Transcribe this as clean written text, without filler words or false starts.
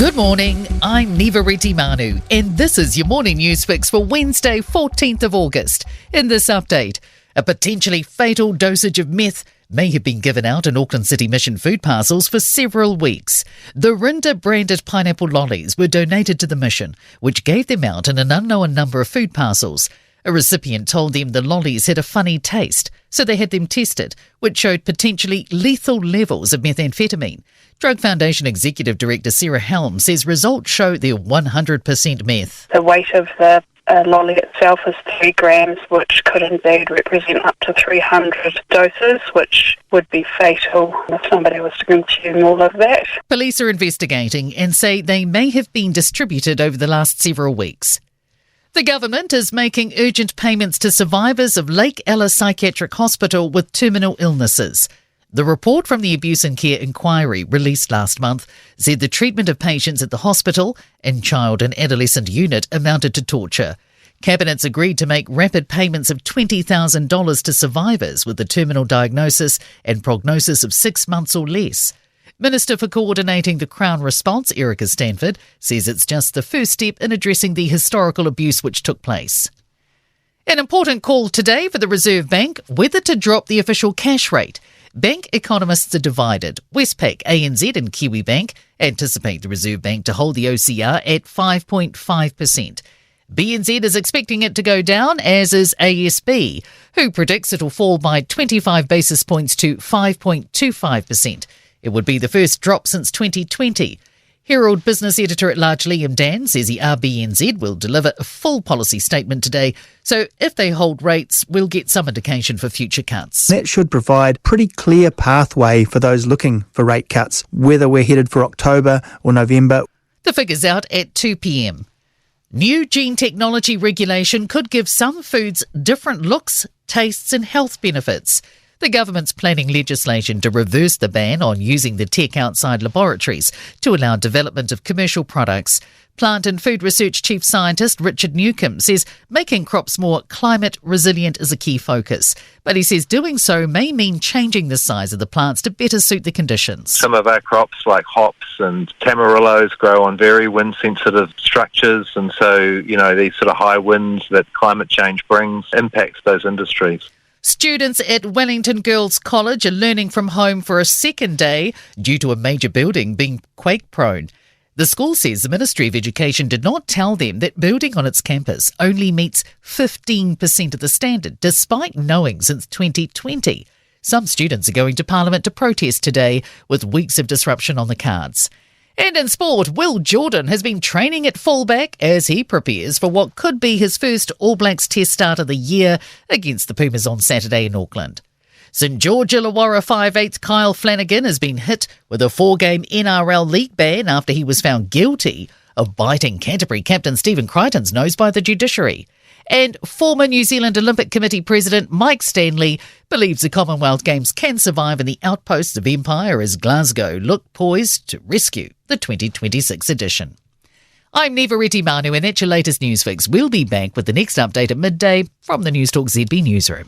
Good morning, I'm Neva Manu, and this is your morning news fix for Wednesday, 14th of August. In this update, a potentially fatal dosage of meth may have been given out in Auckland City Mission food parcels for several weeks. The Rinda-branded pineapple lollies were donated to the mission, which gave them out in an unknown number of food parcels. A recipient told them the lollies had a funny taste, so they had them tested, which showed potentially lethal levels of methamphetamine. Drug Foundation Executive Director Sarah Helm says results show they're 100% meth. The weight of the lolly itself is 3 grams, which could indeed represent up to 300 doses, which would be fatal if somebody was to consume all of that. Police are investigating and say they may have been distributed over the last several weeks. The government is making urgent payments to survivors of Lake Ella Psychiatric Hospital with terminal illnesses. The report from the Abuse and Care Inquiry released last month said the treatment of patients at the hospital and child and adolescent unit amounted to torture. Cabinet's agreed to make rapid payments of $20,000 to survivors with a terminal diagnosis and prognosis of 6 months or less. Minister for Coordinating the Crown Response, Erica Stanford, says it's just the first step in addressing the historical abuse which took place. An important call today for the Reserve Bank, whether to drop the official cash rate. Bank economists are divided. Westpac, ANZ and Kiwibank anticipate the Reserve Bank to hold the OCR at 5.5%. BNZ is expecting it to go down, as is ASB, who predicts it will fall by 25 basis points to 5.25%. It would be the first drop since 2020. Herald business editor-at-large Liam Dan says the RBNZ will deliver a full policy statement today, so if they hold rates, we'll get some indication for future cuts. That should provide pretty clear pathway for those looking for rate cuts, whether we're headed for October or November. The figure's out at 2 p.m. New gene technology regulation could give some foods different looks, tastes and health benefits. The government's planning legislation to reverse the ban on using the tech outside laboratories to allow development of commercial products. Plant and Food Research Chief Scientist Richard Newcomb says making crops more climate resilient is a key focus, but he says doing so may mean changing the size of the plants to better suit the conditions. Some of our crops like hops and tamarillos grow on very wind-sensitive structures, and so, these sort of high winds that climate change brings impacts those industries. Students at Wellington Girls College are learning from home for a second day due to a major building being quake-prone. The school says the Ministry of Education did not tell them that building on its campus only meets 15% of the standard, despite knowing since 2020. Some students are going to Parliament to protest today, with weeks of disruption on the cards. And in sport, Will Jordan has been training at fullback as he prepares for what could be his first All Blacks Test start of the year against the Pumas on Saturday in Auckland. St George Illawarra 5'8" Kyle Flanagan has been hit with a 4-game NRL league ban after he was found guilty of biting Canterbury captain Stephen Crichton's nose by the judiciary. And former New Zealand Olympic Committee President Mike Stanley believes the Commonwealth Games can survive in the outposts of empire as Glasgow look poised to rescue the 2026 edition. I'm Neva Manu, and that's your latest news fix. We'll be back with the next update at midday from the Newstalk ZB newsroom.